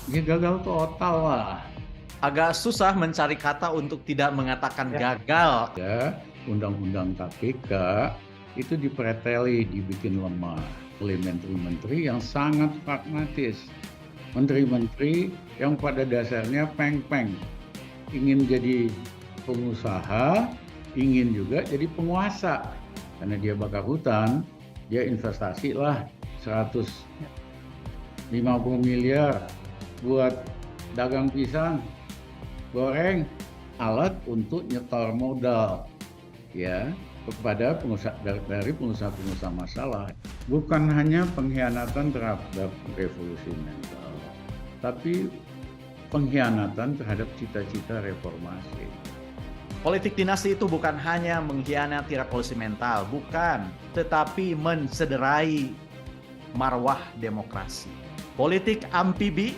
Ya gagal total lah. Agak susah mencari kata untuk tidak mengatakan Ya. gagal. Ya, undang-undang KPK itu dipreteli, dibikin lemah oleh menteri-menteri yang sangat pragmatis. Menteri-menteri yang pada dasarnya peng-peng, ingin jadi pengusaha, ingin juga jadi penguasa. Karena dia bakar hutan, dia investasi lah 150 miliar buat dagang pisang goreng, alat untuk nyetor modal ya kepada pengusaha, dari pengusaha-pengusaha masalah. Bukan hanya pengkhianatan terhadap revolusi mental, tapi pengkhianatan terhadap cita-cita reformasi. Politik dinasti itu bukan hanya mengkhianati revolusi mental, bukan, tetapi mensederai marwah demokrasi. Politik amfibi,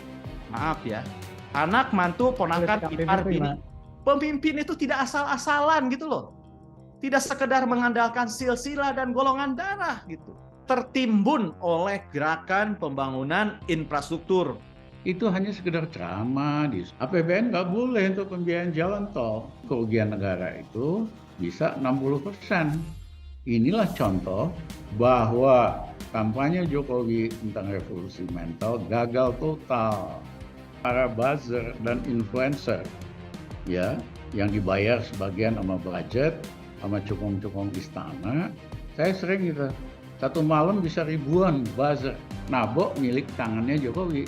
maaf ya, anak, mantu, ponakan, ipar, bini. Pemimpin itu tidak asal-asalan gitu loh. Tidak sekedar mengandalkan silsilah dan golongan darah gitu. Tertimbun oleh gerakan pembangunan infrastruktur. Itu hanya sekedar ceramah. Di APBN nggak boleh untuk pembiayaan jalan tol. Kerugian negara itu bisa 60%. Inilah contoh bahwa kampanye Jokowi tentang revolusi mental gagal total. Para buzzer dan influencer ya yang dibayar sebagian sama budget sama cukong-cukong istana. Saya sering gitu, satu malam bisa ribuan buzzer nabok milik tangannya Jokowi.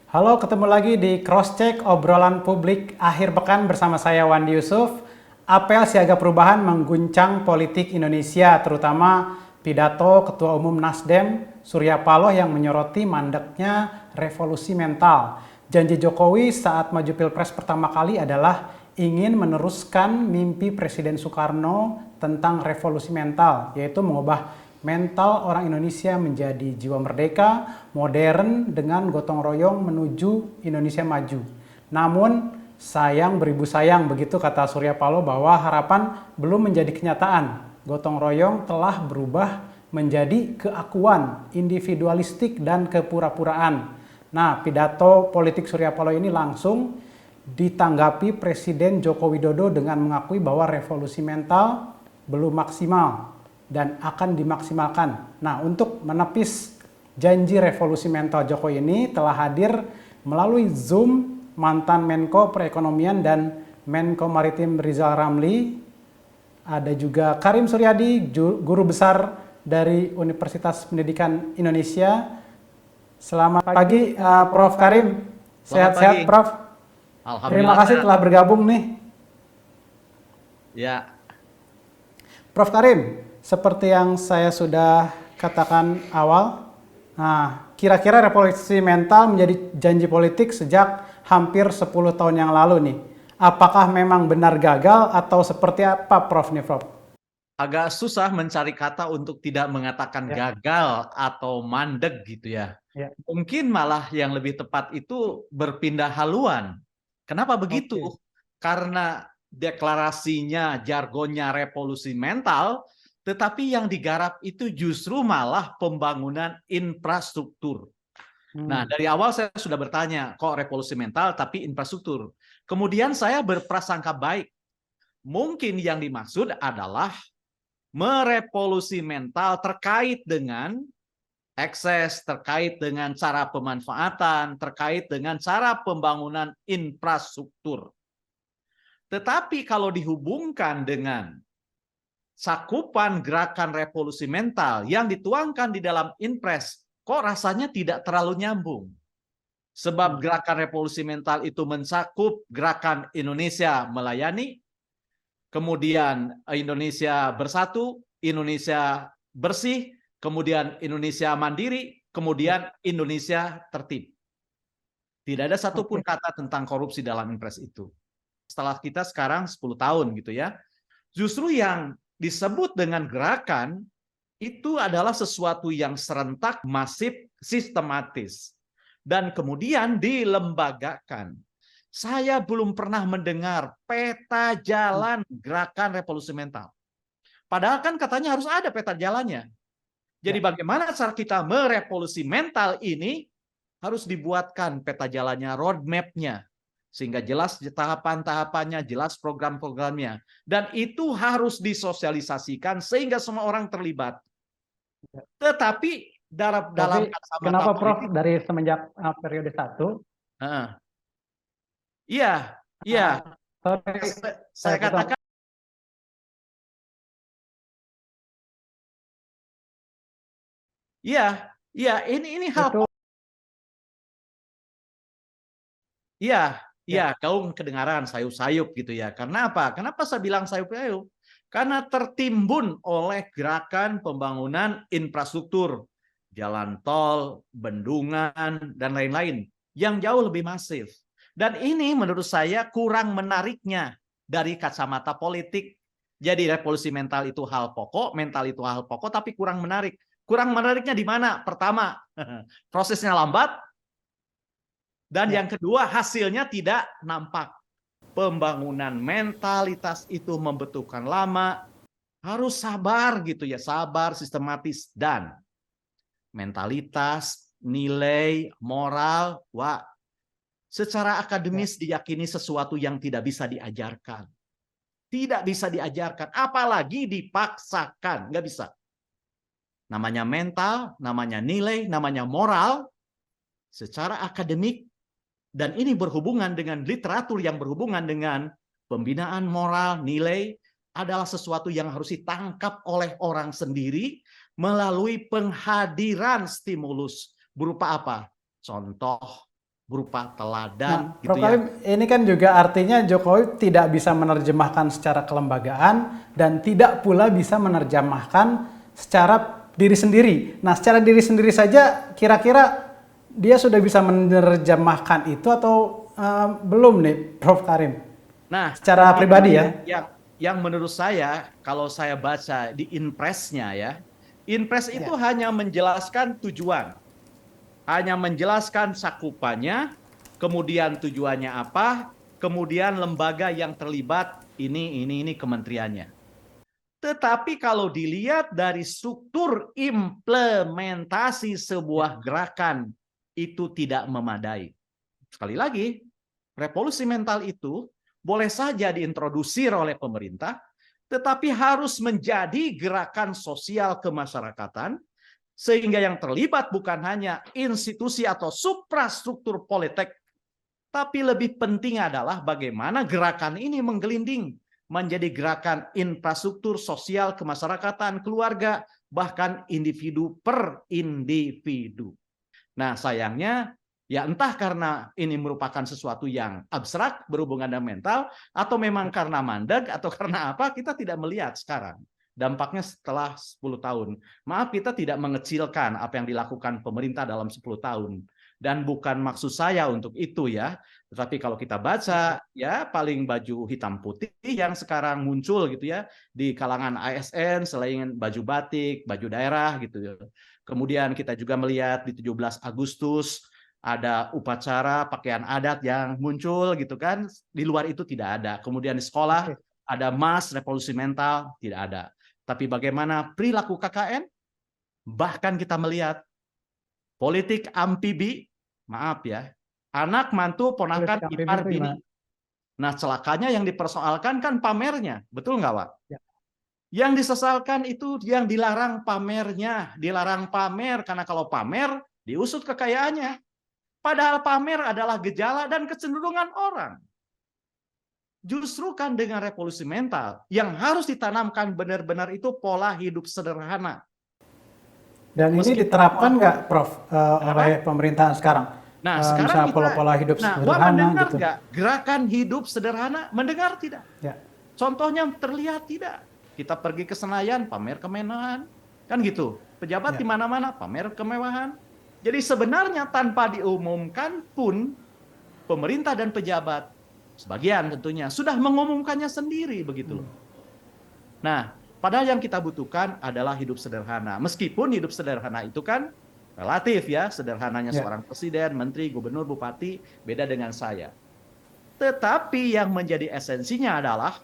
Halo, ketemu lagi di Crosscheck obrolan publik akhir pekan bersama saya Wandi Yusuf. Apel siaga perubahan mengguncang politik Indonesia, terutama pidato Ketua Umum Nasdem Surya Paloh yang menyoroti mandeknya revolusi mental. Janji Jokowi saat maju Pilpres pertama kali adalah ingin meneruskan mimpi Presiden Soekarno tentang revolusi mental, yaitu mengubah mental orang Indonesia menjadi jiwa merdeka, modern dengan gotong royong menuju Indonesia maju. Namun sayang beribu sayang, begitu kata Surya Paloh, bahwa harapan belum menjadi kenyataan. Gotong royong telah berubah menjadi keakuan, individualistik dan kepura-puraan. Nah, pidato politik Surya Paloh ini langsung ditanggapi Presiden Joko Widodo dengan mengakui bahwa revolusi mental belum maksimal dan akan dimaksimalkan. Nah, untuk menepis janji revolusi mental Jokowi ini telah hadir melalui Zoom mantan Menko Perekonomian dan Menko Maritim Rizal Ramli. Ada juga Karim Suryadi, guru besar dari Universitas Pendidikan Indonesia. Selamat pagi, Prof. Karim. Sehat-sehat, Prof. Alhamdulillah. Terima kasih telah bergabung nih. Ya. Prof. Karim, seperti yang saya sudah katakan awal, nah, kira-kira revolusi mental menjadi janji politik sejak hampir 10 tahun yang lalu nih. Apakah memang benar gagal atau seperti apa, Prof. nih, Prof? Agak susah mencari kata untuk tidak mengatakan gagal atau mandek gitu ya. Mungkin malah yang lebih tepat itu berpindah haluan. Kenapa begitu? Karena deklarasinya, jargonnya revolusi mental, tetapi yang digarap itu justru malah pembangunan infrastruktur. Nah, dari awal saya sudah bertanya, kok revolusi mental tapi infrastruktur? Kemudian saya berprasangka baik. Mungkin yang dimaksud adalah merevolusi mental terkait dengan akses, terkait dengan cara pemanfaatan, terkait dengan cara pembangunan infrastruktur. Tetapi kalau dihubungkan dengan cakupan gerakan revolusi mental yang dituangkan di dalam Inpres, kok rasanya tidak terlalu nyambung. Sebab gerakan revolusi mental itu mencakup gerakan Indonesia melayani, kemudian Indonesia bersatu, Indonesia bersih, kemudian Indonesia mandiri, kemudian Indonesia tertib. Tidak ada satupun kata tentang korupsi dalam Inpres itu. Setelah kita sekarang 10 tahun gitu ya. Justru yang disebut dengan gerakan itu adalah sesuatu yang serentak, masif, sistematis, dan kemudian dilembagakan. Saya belum pernah mendengar peta jalan gerakan revolusi mental. Padahal kan katanya harus ada peta jalannya. Jadi bagaimana cara kita merevolusi mental ini harus dibuatkan peta jalannya, roadmap-nya. Sehingga jelas tahapan-tahapannya, jelas program-programnya. Dan itu harus disosialisasikan sehingga semua orang terlibat. Tetapi dalam Tapi kacamata kenapa Prof politik, dari semenjak periode 1, iya, iya. sorry, Saya potong. katakan, iya, iya. Ini hal. Itu Iya, iya, kau kedengaran sayup-sayup gitu ya. Karena apa? Kenapa saya bilang sayup-sayup? Karena tertimbun oleh gerakan pembangunan infrastruktur, jalan tol, bendungan, dan lain-lain yang jauh lebih masif. Dan ini menurut saya kurang menariknya dari kacamata politik. Jadi revolusi mental itu hal pokok, mental itu hal pokok, tapi kurang menarik. Kurang menariknya di mana? Pertama, prosesnya lambat. Dan yang kedua, hasilnya tidak nampak. Pembangunan mentalitas itu membutuhkan lama, harus sabar gitu ya, sabar, sistematis, dan mentalitas, nilai, moral, wah, secara akademis diyakini sesuatu yang tidak bisa diajarkan. Tidak bisa diajarkan, apalagi dipaksakan, nggak bisa. Namanya mental, namanya nilai, namanya moral, secara akademik. Dan ini berhubungan dengan literatur yang berhubungan dengan pembinaan moral, nilai, adalah sesuatu yang harus ditangkap oleh orang sendiri melalui penghadiran stimulus. Berupa apa? Contoh, berupa teladan. Prof. Gitu ya. Kalim, ini kan juga artinya Jokowi tidak bisa menerjemahkan secara kelembagaan dan tidak pula bisa menerjemahkan secara diri sendiri. Nah, secara diri sendiri saja kira-kira dia sudah bisa menerjemahkan itu atau belum nih, Prof. Karim? Nah, secara pribadi ya. Yang menurut saya, kalau saya baca di Inpress-nya ya, Inpress itu hanya menjelaskan tujuan, hanya menjelaskan cakupannya, kemudian tujuannya apa, kemudian lembaga yang terlibat ini kementeriannya. Tetapi kalau dilihat dari struktur implementasi sebuah gerakan, itu tidak memadai. Sekali lagi, revolusi mental itu boleh saja diintrodusir oleh pemerintah, tetapi harus menjadi gerakan sosial kemasyarakatan, sehingga yang terlibat bukan hanya institusi atau suprastruktur politik, tapi lebih penting adalah bagaimana gerakan ini menggelinding menjadi gerakan infrastruktur sosial kemasyarakatan, keluarga, bahkan individu per individu. Nah, sayangnya ya entah karena ini merupakan sesuatu yang abstrak berhubungan dengan mental, atau memang karena mandek, atau karena apa, kita tidak melihat sekarang dampaknya setelah 10 tahun. Maaf, kita tidak mengecilkan apa yang dilakukan pemerintah dalam 10 tahun. Dan bukan maksud saya untuk itu ya, tetapi kalau kita baca ya paling baju hitam putih yang sekarang muncul gitu ya di kalangan ASN selain baju batik, baju daerah gitu ya. Kemudian kita juga melihat di 17 Agustus ada upacara pakaian adat yang muncul gitu kan. Di luar itu tidak ada. Kemudian di sekolah ada mas revolusi mental, tidak ada. Tapi bagaimana perilaku KKN? Bahkan kita melihat politik amfibi, maaf ya, anak mantu ponakan ipar bini. Nah, celakanya yang dipersoalkan kan pamernya, betul nggak, Pak? Ya. Yang disesalkan itu yang dilarang pamernya, dilarang pamer karena kalau pamer diusut kekayaannya. Padahal pamer adalah gejala dan kecenderungan orang. Justru kan dengan revolusi mental yang harus ditanamkan benar-benar itu pola hidup sederhana. Dan ini diterapkan nggak, Prof, oleh pemerintahan sekarang? Nah, sekarang kita pola-pola hidup sederhana mendengar gitu. nggak gerakan hidup sederhana? Mendengar tidak? Ya. Contohnya terlihat tidak? Kita pergi ke Senayan, pamer kemewahan. Kan gitu. Pejabat di mana-mana, pamer kemewahan. Jadi sebenarnya tanpa diumumkan pun, pemerintah dan pejabat, sebagian tentunya, sudah mengumumkannya sendiri begitu. Nah, padahal yang kita butuhkan adalah hidup sederhana. Meskipun hidup sederhana itu kan relatif ya, sederhananya seorang presiden, menteri, gubernur, bupati, beda dengan saya. Tetapi yang menjadi esensinya adalah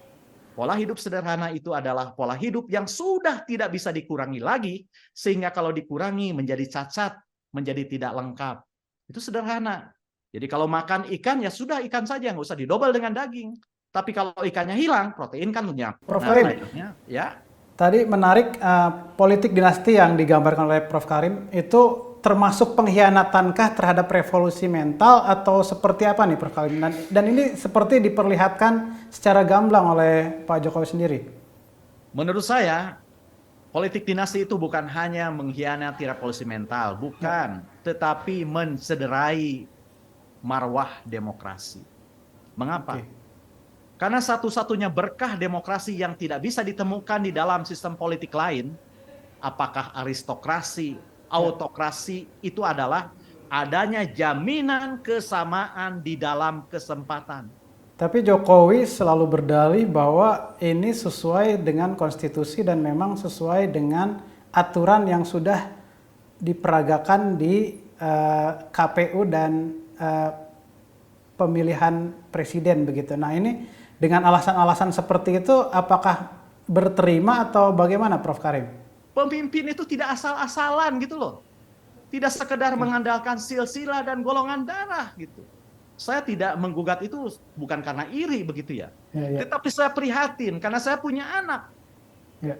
pola hidup sederhana itu adalah pola hidup yang sudah tidak bisa dikurangi lagi, sehingga kalau dikurangi menjadi cacat, menjadi tidak lengkap. Itu sederhana. Jadi kalau makan ikan ya sudah ikan saja, nggak usah didobel dengan daging. Tapi kalau ikannya hilang, protein kan lenyap. Prof. Nah, Karim, selanjutnya, ya. tadi menarik politik dinasti yang digambarkan oleh Prof. Karim itu termasuk pengkhianatankah terhadap revolusi mental atau seperti apa nih Prof. Karim? Dan ini seperti diperlihatkan secara gamblang oleh Pak Jokowi sendiri. Menurut saya, politik dinasti itu bukan hanya mengkhianati revolusi mental, bukan, tetapi mencederai marwah demokrasi. Mengapa? Oke. Karena satu-satunya berkah demokrasi yang tidak bisa ditemukan di dalam sistem politik lain, apakah aristokrasi, autokrasi, itu adalah adanya jaminan kesamaan di dalam kesempatan. Tapi Jokowi selalu berdalih bahwa ini sesuai dengan konstitusi dan memang sesuai dengan aturan yang sudah diperagakan di KPU dan pemilihan presiden begitu. Nah ini dengan alasan-alasan seperti itu apakah berterima atau bagaimana Prof. Karim? Pemimpin itu tidak asal-asalan gitu loh. Tidak sekedar mengandalkan silsilah dan golongan darah gitu. Saya tidak menggugat itu bukan karena iri begitu ya. Tetapi saya prihatin karena saya punya anak. Ya.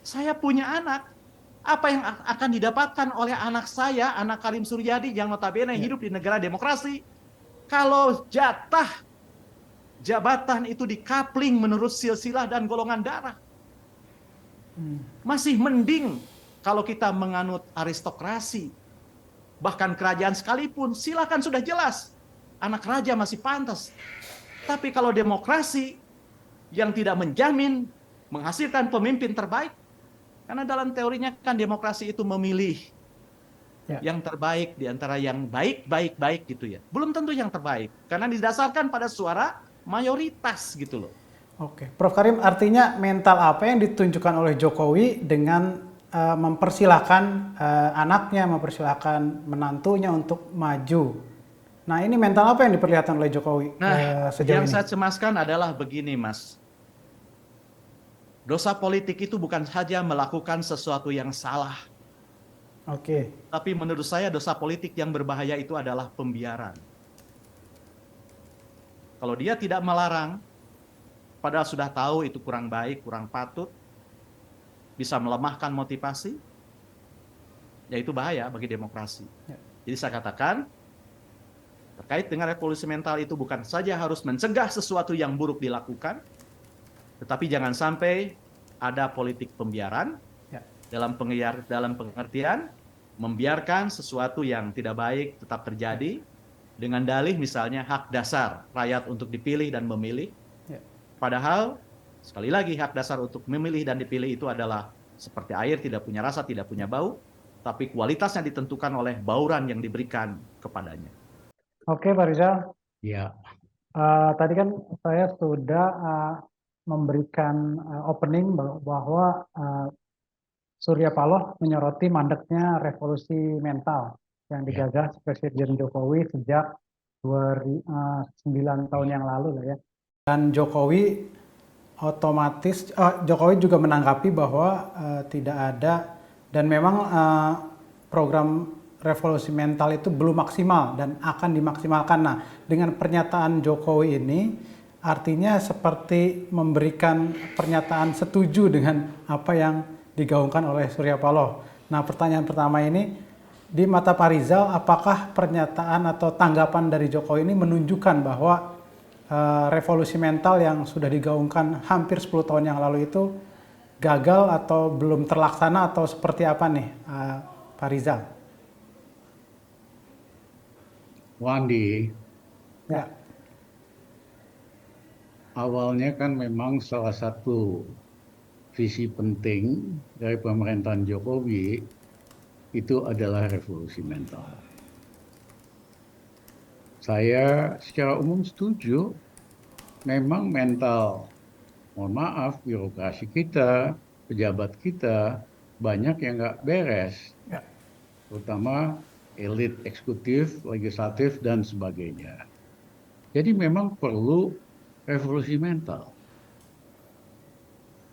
Saya punya anak. Apa yang akan didapatkan oleh anak saya, anak Karim Suryadi yang notabene hidup di negara demokrasi, kalau jatah jabatan itu dikapling menurut silsilah dan golongan darah. Masih mending kalau kita menganut aristokrasi. Bahkan kerajaan sekalipun, silakan sudah jelas. Anak raja masih pantas. Tapi kalau demokrasi yang tidak menjamin menghasilkan pemimpin terbaik, karena dalam teorinya kan demokrasi itu memilih yang terbaik di antara yang baik gitu ya. Belum tentu yang terbaik, karena didasarkan pada suara mayoritas gitu loh. Oke, Prof. Karim, artinya mental apa yang ditunjukkan oleh Jokowi dengan mempersilahkan anaknya, mempersilahkan menantunya untuk maju? Nah, ini mental apa yang diperlihatkan oleh Jokowi sejauh yang ini? saya cemaskan adalah begini, Mas. Dosa politik itu bukan saja melakukan sesuatu yang salah. Oke. Tapi menurut saya dosa politik yang berbahaya itu adalah pembiaran. Kalau dia tidak melarang, padahal sudah tahu itu kurang baik, kurang patut, bisa melemahkan motivasi, ya itu bahaya bagi demokrasi. Jadi saya katakan, terkait dengan revolusi mental itu bukan saja harus mencegah sesuatu yang buruk dilakukan, tetapi jangan sampai ada politik pembiaran dalam pengertian membiarkan sesuatu yang tidak baik tetap terjadi dengan dalih misalnya hak dasar rakyat untuk dipilih dan memilih. Padahal sekali lagi hak dasar untuk memilih dan dipilih itu adalah seperti air, tidak punya rasa, tidak punya bau, tapi kualitasnya ditentukan oleh bauran yang diberikan kepadanya. Oke, Pak Rizal. Ya. Tadi kan saya sudah memberikan opening bahwa Surya Paloh menyoroti mandeknya revolusi mental yang digagas Presiden Jokowi sejak 9 tahun yang lalu lah ya. Dan Jokowi Jokowi juga menanggapi bahwa tidak ada dan memang program revolusi mental itu belum maksimal dan akan dimaksimalkan. Nah, dengan pernyataan Jokowi ini artinya seperti memberikan pernyataan setuju dengan apa yang digaungkan oleh Surya Paloh. Nah, pertanyaan pertama ini, di mata Pak Rizal, apakah pernyataan atau tanggapan dari Jokowi ini menunjukkan bahwa revolusi mental yang sudah digaungkan hampir 10 tahun yang lalu itu gagal atau belum terlaksana atau seperti apa nih, Pak Rizal? Wandi, awalnya kan memang salah satu visi penting dari pemerintahan Jokowi itu adalah revolusi mental. Saya secara umum setuju, memang mental, mohon maaf, birokrasi kita, pejabat kita, banyak yang nggak beres. Terutama elit eksekutif, legislatif, dan sebagainya. Jadi memang perlu revolusi mental.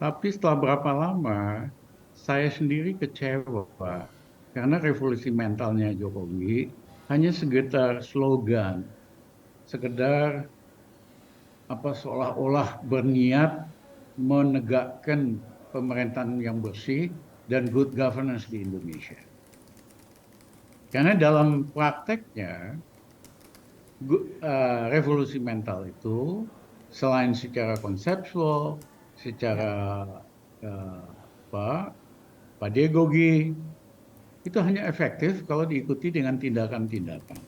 Tapi setelah berapa lama, saya sendiri kecewa, karena revolusi mentalnya Jokowi hanya sekedar slogan, sekedar seolah-olah berniat menegakkan pemerintahan yang bersih dan good governance di Indonesia. Karena dalam prakteknya, revolusi mental itu selain secara konseptual, secara pedagogi, itu hanya efektif kalau diikuti dengan tindakan-tindakan.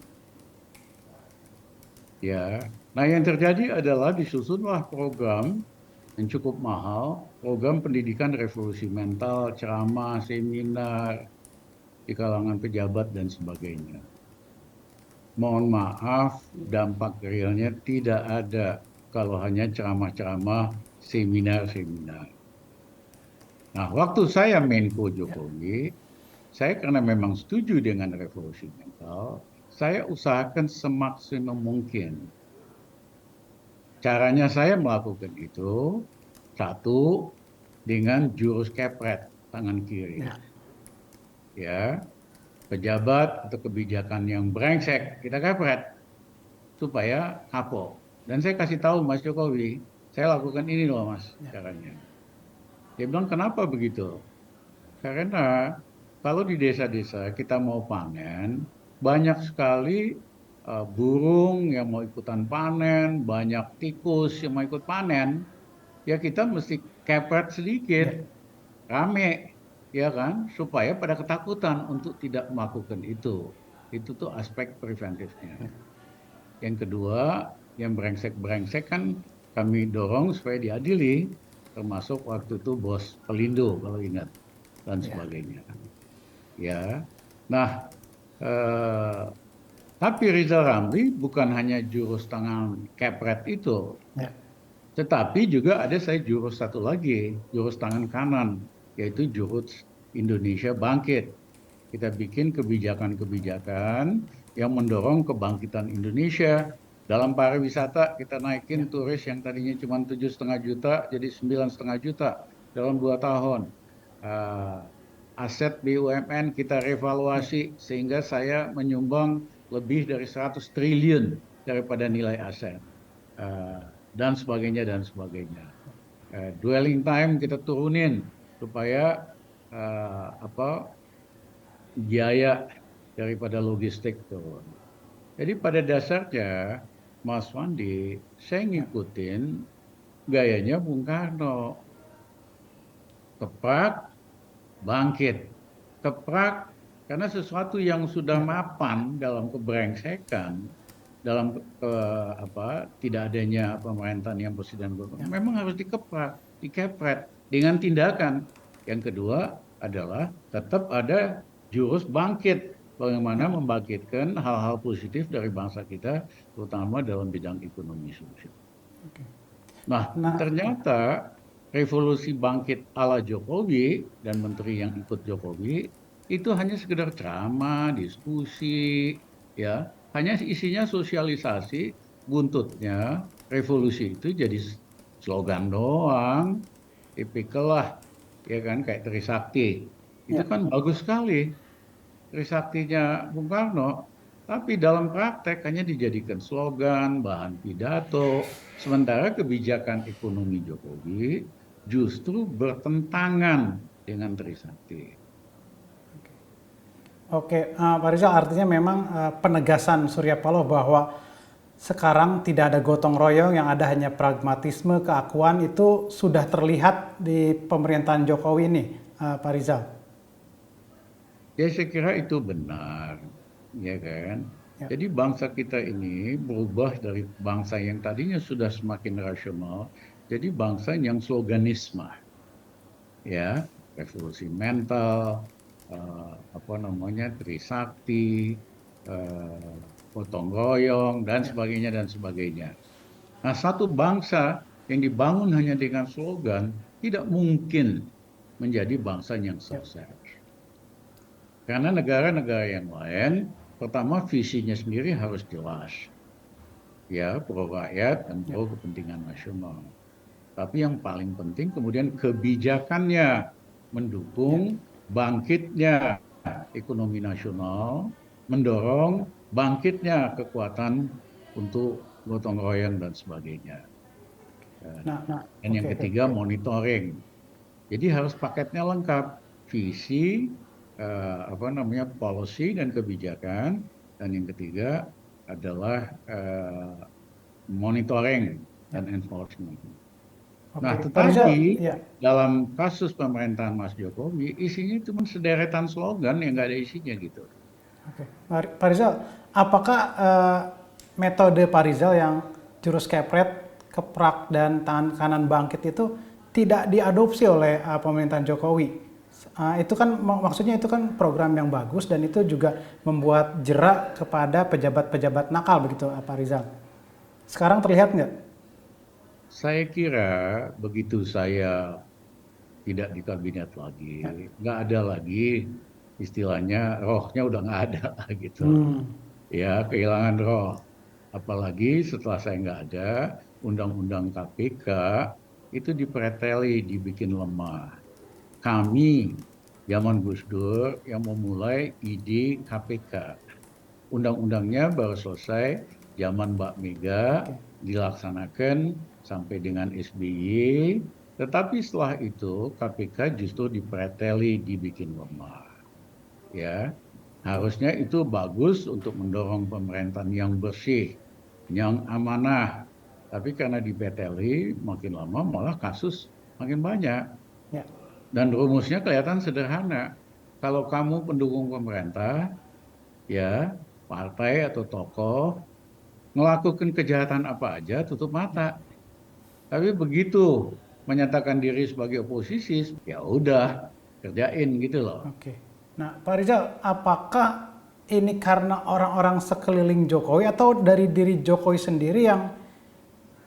Ya, nah yang terjadi adalah disusunlah program yang cukup mahal, program pendidikan revolusi mental, ceramah, seminar di kalangan pejabat dan sebagainya. Mohon maaf, dampak realnya tidak ada kalau hanya ceramah-ceramah, seminar-seminar. Nah, waktu saya Menko Jokowi, saya karena memang setuju dengan revolusi mental, saya usahakan semaksimal mungkin. Caranya saya melakukan itu, satu, dengan jurus kepret tangan kiri. Ya, pejabat atau kebijakan yang brengsek, kita kepret supaya kapok. Dan saya kasih tahu Mas Jokowi, saya lakukan ini loh Mas caranya. Dia bilang kenapa begitu? Karena kalau di desa-desa kita mau panen, banyak sekali burung yang mau ikutan panen, banyak tikus yang mau ikut panen, ya kita mesti kepret sedikit, rame, ya kan, supaya pada ketakutan untuk tidak melakukan itu. Itu tuh aspek preventifnya. Yang kedua, yang brengsek-brengsek kan kami dorong supaya diadili, termasuk waktu itu bos Pelindo kalau ingat dan sebagainya. Ya, nah, tapi Rizal Ramli bukan hanya jurus tangan kepret itu, tetapi juga ada saya jurus satu lagi, jurus tangan kanan, yaitu jurus Indonesia Bangkit. Kita bikin kebijakan-kebijakan yang mendorong kebangkitan Indonesia. Dalam pariwisata kita naikin turis yang tadinya cuma 7,5 juta jadi 9,5 juta dalam 2 tahun. Aset BUMN kita revaluasi sehingga saya menyumbang lebih dari 100 triliun daripada nilai aset. Dan sebagainya dan sebagainya. Dwelling time kita turunin supaya biaya daripada logistik turun. Jadi pada dasarnya Mas Wandi, saya ngikutin gayanya Bung Karno. Keprak, bangkit. Keprak, karena sesuatu yang sudah mapan dalam kebrengsekan, dalam tidak adanya pemerintahan yang bersih dan gotong, memang harus dikeprak, dikepret dengan tindakan. Yang kedua adalah tetap ada jurus bangkit, bagaimana membangkitkan hal-hal positif dari bangsa kita, terutama dalam bidang ekonomi sosial. Nah, ternyata revolusi bangkit ala Jokowi dan menteri yang ikut Jokowi itu hanya sekedar ceramah, diskusi, ya, hanya isinya sosialisasi. Buntutnya revolusi itu jadi slogan doang, tipikal lah, ya kan, kayak Trisakti. Itu kan bagus sekali Trisaktinya Bung Karno, tapi dalam praktek hanya dijadikan slogan, bahan pidato, sementara kebijakan ekonomi Jokowi justru bertentangan dengan Trisakti. Oke, Pak Rizal, artinya memang penegasan Surya Paloh bahwa sekarang tidak ada gotong royong, yang ada hanya pragmatisme, keakuan, itu sudah terlihat di pemerintahan Jokowi ini, Pak Rizal. Ya, saya kira itu benar, ya kan. Jadi bangsa kita ini berubah dari bangsa yang tadinya sudah semakin rasional, jadi bangsa yang sloganisme, ya, revolusi mental, Trisakti, gotong royong dan sebagainya dan sebagainya. Nah, satu bangsa yang dibangun hanya dengan slogan tidak mungkin menjadi bangsa yang sukses. Karena negara-negara yang lain, pertama visinya sendiri harus jelas. ya pro rakyat dan pro kepentingan nasional. Tapi yang paling penting kemudian kebijakannya mendukung bangkitnya ekonomi nasional, mendorong bangkitnya kekuatan untuk gotong royong dan sebagainya. Dan yang ketiga monitoring. Jadi harus paketnya lengkap, visi, policy dan kebijakan, dan yang ketiga adalah monitoring dan enforcement. Nah, tetapi dalam kasus pemerintahan Mas Jokowi, isinya cuma sederetan slogan yang nggak ada isinya gitu. Oke, Pak Rizal, apakah metode Pak Rizal yang jurus kepret, keprak, dan tangan kanan bangkit itu tidak diadopsi oleh pemerintahan Jokowi? Itu kan maksudnya itu kan program yang bagus dan itu juga membuat jerak kepada pejabat-pejabat nakal begitu, Pak Rizal. Sekarang terlihat nggak? Saya kira begitu saya tidak di kabinet lagi, nggak ada lagi istilahnya rohnya udah nggak ada gitu. Ya kehilangan roh. Apalagi setelah saya nggak ada, undang-undang KPK itu dipreteli, dibikin lemah. Kami zaman Gus Dur yang memulai ide KPK. Undang-undangnya baru selesai zaman Mbak Mega, dilaksanakan sampai dengan SBY, tetapi setelah itu KPK justru dipreteli, dibikin lemah. Ya, harusnya itu bagus untuk mendorong pemerintahan yang bersih, yang amanah. Tapi karena dipreteli, makin lama malah kasus makin banyak. Dan rumusnya kelihatan sederhana. Kalau kamu pendukung pemerintah, ya partai atau tokoh melakukan kejahatan apa aja tutup mata. Tapi begitu menyatakan diri sebagai oposisi, ya udah kerjain gitu loh. Oke. Nah, Pak Rizal, apakah ini karena orang-orang sekeliling Jokowi atau dari diri Jokowi sendiri yang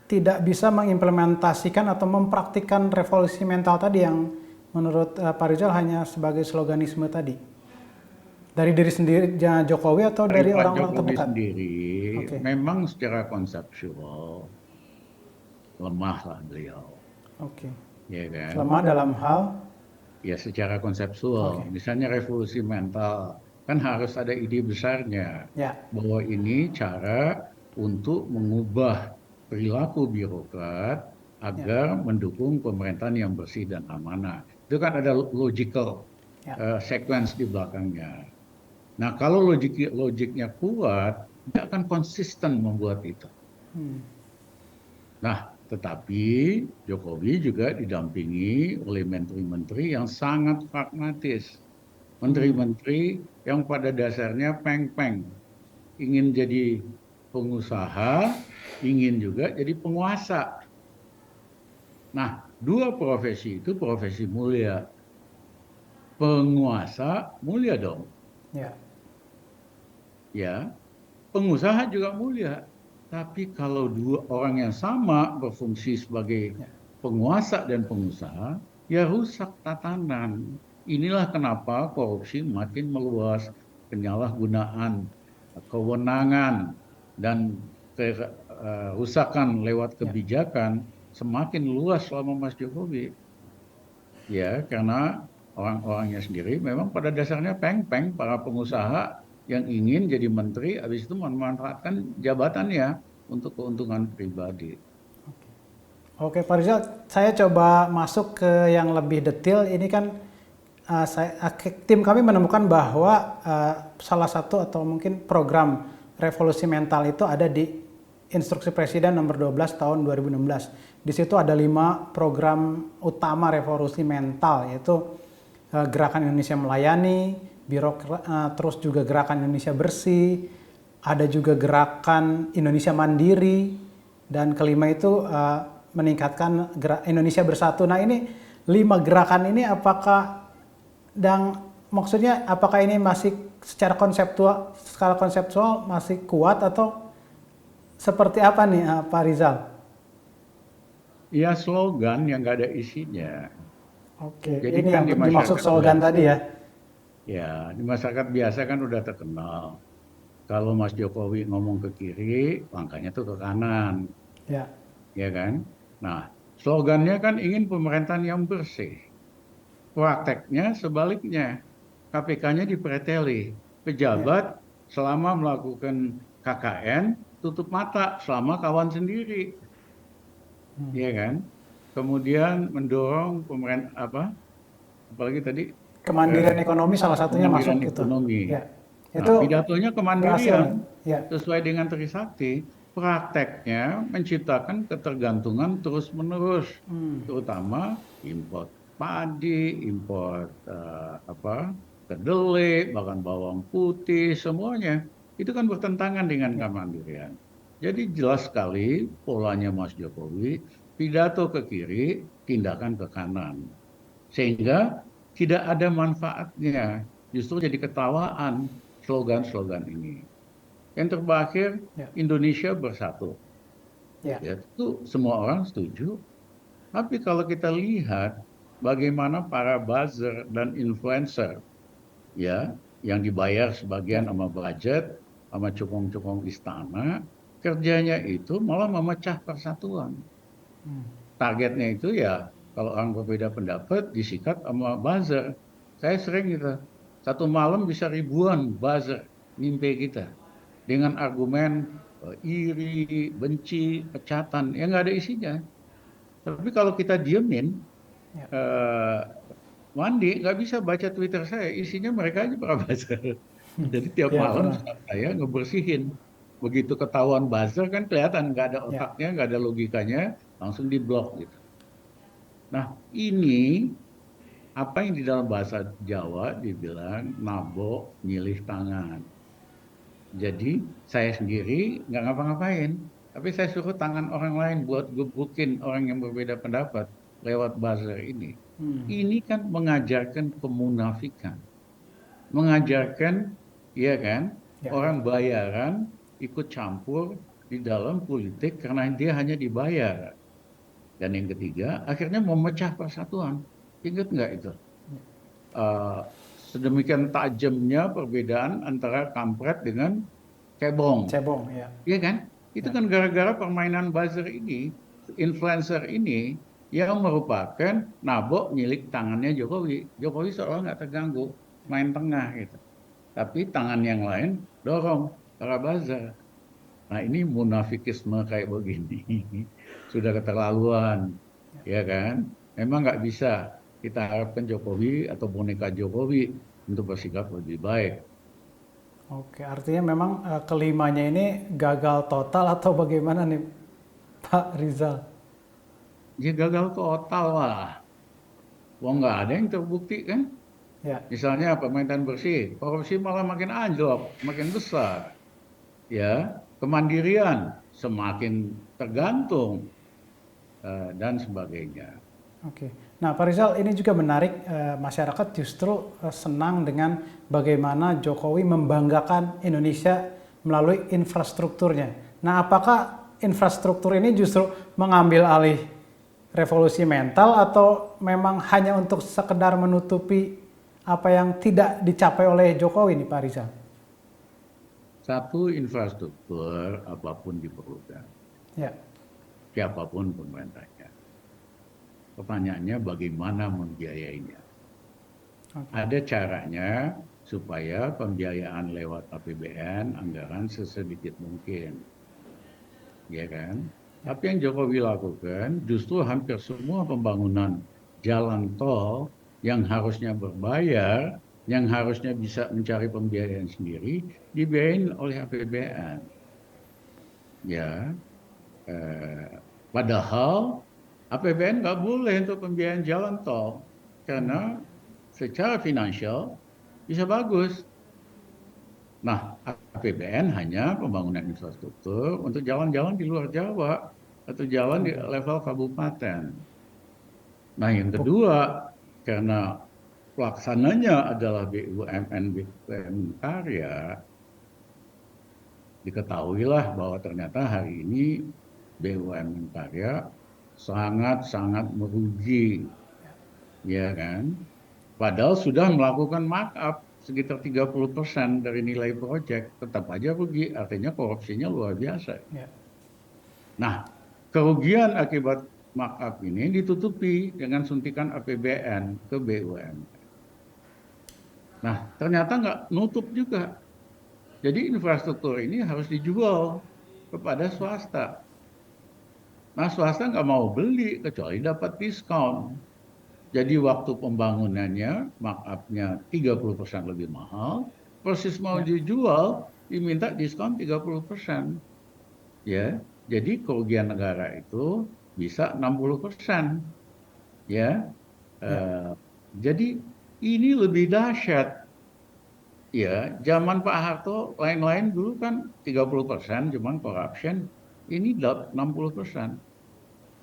tidak bisa mengimplementasikan atau mempraktikkan revolusi mental tadi yang menurut Pak Rizal hanya sebagai sloganisme tadi? Dari diri sendiri Jokowi atau dari orang-orang terdekat? Sendiri, memang secara konseptual lemah lah beliau. Oke. Ya kan? Lemah dalam hal? Ya secara konseptual. Misalnya revolusi mental, kan harus ada ide besarnya. Bahwa ini cara untuk mengubah perilaku birokrat agar mendukung pemerintahan yang bersih dan amanah. Itu kan ada logical sequence di belakangnya. Nah kalau logiknya kuat, dia akan konsisten membuat itu. Nah tetapi Jokowi juga didampingi oleh menteri-menteri yang sangat pragmatis. Menteri-menteri yang pada dasarnya peng-peng. Ingin jadi pengusaha, ingin juga jadi penguasa. Nah, dua profesi itu profesi mulia. Penguasa mulia dong. Ya, pengusaha juga mulia. Tapi kalau dua orang yang sama berfungsi sebagai penguasa dan pengusaha, ya rusak tatanan. Inilah kenapa korupsi makin meluas, penyalahgunaan kewenangan dan kerusakan lewat kebijakan semakin luas selama Mas Jokowi. Ya, karena orang-orangnya sendiri memang pada dasarnya peng-peng, para pengusaha yang ingin jadi menteri, habis itu memanfaatkan jabatannya untuk keuntungan pribadi. Oke, Pak Rizal, saya coba masuk ke yang lebih detail. Ini kan tim kami menemukan bahwa salah satu atau mungkin program revolusi mental itu ada di Instruksi Presiden nomor 12 tahun 2016. Di situ ada 5 program utama revolusi mental, yaitu Gerakan Indonesia Melayani, terus juga Gerakan Indonesia Bersih, ada juga Gerakan Indonesia Mandiri, dan kelima itu meningkatkan Indonesia Bersatu. Nah ini 5 gerakan ini apakah apakah ini masih secara konseptual masih kuat atau seperti apa nih Pak Rizal? Ya slogan yang nggak ada isinya. Oke, jadi ini kan yang dimaksud slogan tadi ya? Ya, di masyarakat biasa kan udah terkenal. Kalau Mas Jokowi ngomong ke kiri, langkahnya tuh ke kanan, Ya. ya kan? Nah, slogannya kan ingin pemerintahan yang bersih. Prakteknya sebaliknya, KPK-nya dipreteli. Ya. Pejabat selama melakukan KKN tutup mata selama kawan sendiri, ya kan? Kemudian mendorong pemerintah apalagi tadi Kemandirian ekonomi salah satunya kemandirian masuk itu. ekonomi. Ya. Nah, Itu pidatonya berhasil nih. kemandirian Ya. sesuai dengan Trisakti, prakteknya menciptakan ketergantungan terus-menerus, terutama impor padi, impor kedelai, bahkan bawang putih, semuanya itu kan bertentangan dengan Ya. kemandirian. Jadi jelas sekali polanya Mas Jokowi, pidato ke kiri, tindakan ke kanan. Sehingga tidak ada manfaatnya, justru jadi ketawaan slogan-slogan ini. Yang terakhir, Ya. Indonesia bersatu. Ya. Ya, itu semua orang setuju. Tapi kalau kita lihat bagaimana para buzzer dan influencer, ya, yang dibayar sebagian Ya. sama budget, sama cukong-cukong istana, kerjanya itu malah memecah persatuan. Targetnya itu ya kalau orang berbeda pendapat disikat sama buzzer. Saya sering gitu, satu malam bisa ribuan buzzer mimpi kita dengan argumen iri, benci, pecatan, ya nggak ada isinya. Tapi kalau kita diemin, Ya. eh, mandi nggak bisa baca Twitter saya, isinya mereka aja para buzzer. Jadi tiap Ya, malam benar. saya ngebersihin. Begitu ketahuan buzzer kan kelihatan nggak ada Ya. otaknya, nggak ada logikanya, langsung diblok gitu. Nah, ini apa yang di dalam bahasa Jawa dibilang nabok nyilih tangan. Jadi saya sendiri nggak ngapa-ngapain, tapi saya suruh tangan orang lain buat gebukin orang yang berbeda pendapat lewat buzzer ini. Ini kan mengajarkan kemunafikan, mengajarkan, ya kan, Ya. orang bayaran ikut campur di dalam politik karena dia hanya dibayar. Dan yang ketiga, akhirnya memecah persatuan. Ingat nggak itu? Sedemikian tajamnya perbedaan antara kampret dengan cebong. Cebong, ya. Iya kan? Itu Ya. kan gara-gara permainan buzzer ini, influencer ini, yang merupakan nabok milik tangannya Jokowi. Jokowi seolah nggak terganggu, main tengah gitu. Tapi tangan yang lain dorong para buzzer. Nah ini munafikisme kayak begini sudah keterlaluan, ya kan? Memang nggak bisa kita harapkan Jokowi atau boneka Jokowi untuk bersikap lebih baik. Oke, artinya memang kelimanya ini gagal total atau bagaimana nih, Pak Rizal? Dia gagal total lah. Wong nggak ada yang terbukti kan? Ya. Misalnya pemerintahan bersih, korupsi malah makin anjlok, makin besar. Ya, kemandirian semakin tergantung dan sebagainya. Oke. Nah, Pak Rizal, ini juga menarik, masyarakat justru senang dengan bagaimana Jokowi membanggakan Indonesia melalui infrastrukturnya. Nah, apakah infrastruktur ini justru mengambil alih revolusi mental atau memang hanya untuk sekedar menutupi apa yang tidak dicapai oleh Jokowi nih, Pak Rizal? Satu, infrastruktur apapun diperlukan, Ya. siapapun pemerintahnya. Pertanyaannya bagaimana membiayainya. Ada caranya supaya pembiayaan lewat APBN, anggaran sesedikit mungkin. Ya kan? Tapi yang Jokowi lakukan justru hampir semua pembangunan jalan tol yang harusnya berbayar, yang harusnya bisa mencari pembiayaan sendiri, dibiayain oleh APBN. Ya, padahal APBN nggak boleh untuk pembiayaan jalan tol karena secara finansial bisa bagus. Nah, APBN hanya pembangunan infrastruktur untuk jalan-jalan di luar Jawa atau jalan di level kabupaten. Nah, yang kedua, karena pelaksananya adalah BUMN Karya, diketahuilah bahwa ternyata hari ini BUMN Karya sangat-sangat merugi, ya kan? Padahal sudah melakukan markup sekitar 30% dari nilai proyek, tetap aja rugi. Artinya korupsinya luar biasa. Ya. Nah, kerugian akibat markup ini ditutupi dengan suntikan APBN ke BUMN. Nah, ternyata nggak nutup juga. Jadi infrastruktur ini harus dijual kepada swasta. Nah, swasta nggak mau beli kecuali dapat diskon. Jadi waktu pembangunannya markup-nya 30% lebih mahal, proses mau dijual diminta diskon 30%. Ya, jadi kerugian negara itu bisa 60%. Ya, jadi ini lebih dahsyat. Ya, zaman Pak Harto lain-lain dulu kan 30%, cuman corruption, ini 60%.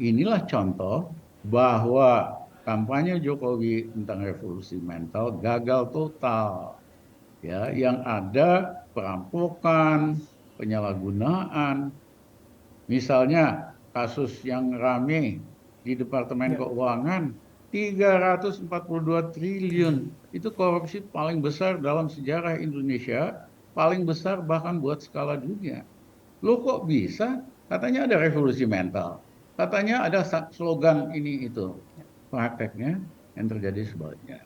Inilah contoh bahwa kampanye Jokowi tentang revolusi mental gagal total. Ya, yang ada perampokan, penyalahgunaan. Misalnya kasus yang rame di Departemen Keuangan, 342 triliun. Itu korupsi paling besar dalam sejarah Indonesia, paling besar bahkan buat skala dunia. Loh kok bisa? Katanya ada revolusi mental. Katanya ada slogan ini itu. Prakteknya yang terjadi sebaliknya.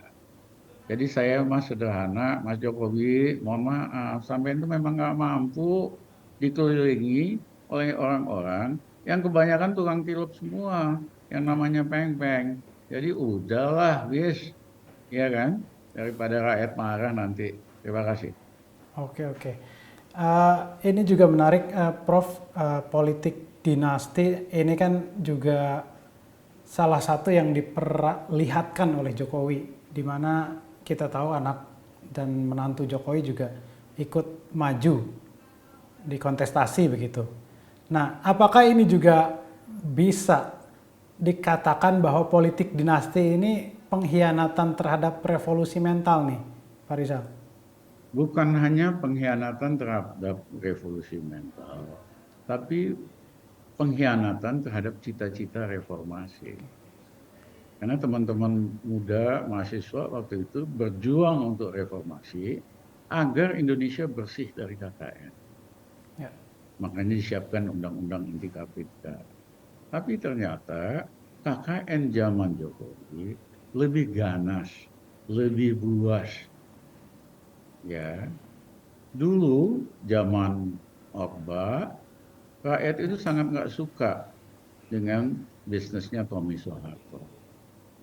Jadi saya Mas sederhana, Mas Jokowi, mohon maaf, sampai itu memang nggak mampu dikelilingi oleh orang-orang yang kebanyakan tukang tilep semua, yang namanya peng-peng. Jadi udahlah, wis, ya kan, daripada rakyat marah nanti. Terima kasih. Oke. Ini juga menarik, Prof. Politik dinasti ini kan juga salah satu yang diperlihatkan oleh Jokowi, di mana kita tahu anak dan menantu Jokowi juga ikut maju di kontestasi begitu. Nah, apakah ini juga bisa dikatakan bahwa politik dinasti ini pengkhianatan terhadap revolusi mental nih, Pak Rizal? Bukan hanya pengkhianatan terhadap revolusi mental, tapi pengkhianatan terhadap cita-cita reformasi. Karena teman-teman muda mahasiswa waktu itu berjuang untuk reformasi agar Indonesia bersih dari KKN. Ya. Makanya disiapkan undang-undang anti KPK. Tapi ternyata KKN zaman Jokowi lebih ganas, lebih buas. Ya, dulu zaman Orba, rakyat itu sangat nggak suka dengan bisnisnya Tommy Soeharto.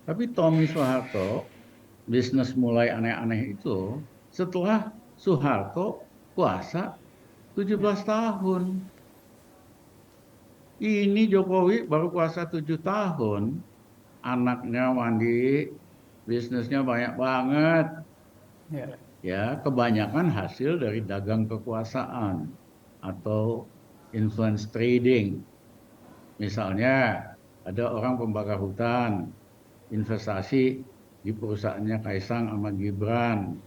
Tapi Tommy Soeharto, bisnis mulai aneh-aneh itu setelah Soeharto kuasa 17 tahun. Ini Jokowi baru kuasa 7 tahun, anaknya mandi, bisnisnya banyak banget. Ya, kebanyakan hasil dari dagang kekuasaan atau influence trading. Misalnya ada orang pembakar hutan, investasi di perusahaannya Kaisang sama Gibran.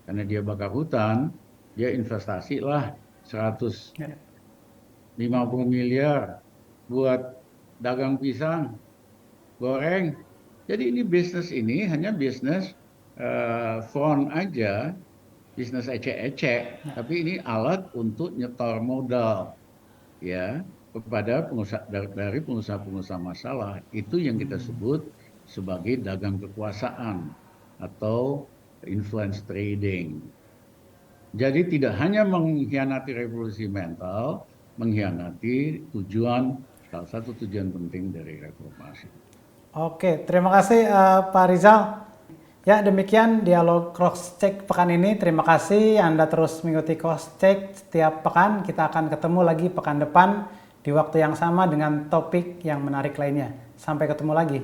Karena dia bakar hutan, dia investasi lah 150 miliar buat dagang pisang, goreng. Jadi ini bisnis ini hanya bisnis front aja, bisnis ecek-ecek, tapi ini alat untuk nyetor modal ya kepada pengusaha, dari pengusaha-pengusaha masalah. Itu yang kita sebut sebagai dagang kekuasaan atau influence trading. Jadi tidak hanya mengkhianati revolusi mental, mengkhianati salah satu tujuan penting dari reformasi. Oke, terima kasih Pak Rizal. Ya, demikian dialog Crosscheck pekan ini. Terima kasih Anda terus mengikuti Crosscheck setiap pekan. Kita akan ketemu lagi pekan depan di waktu yang sama dengan topik yang menarik lainnya. Sampai ketemu lagi.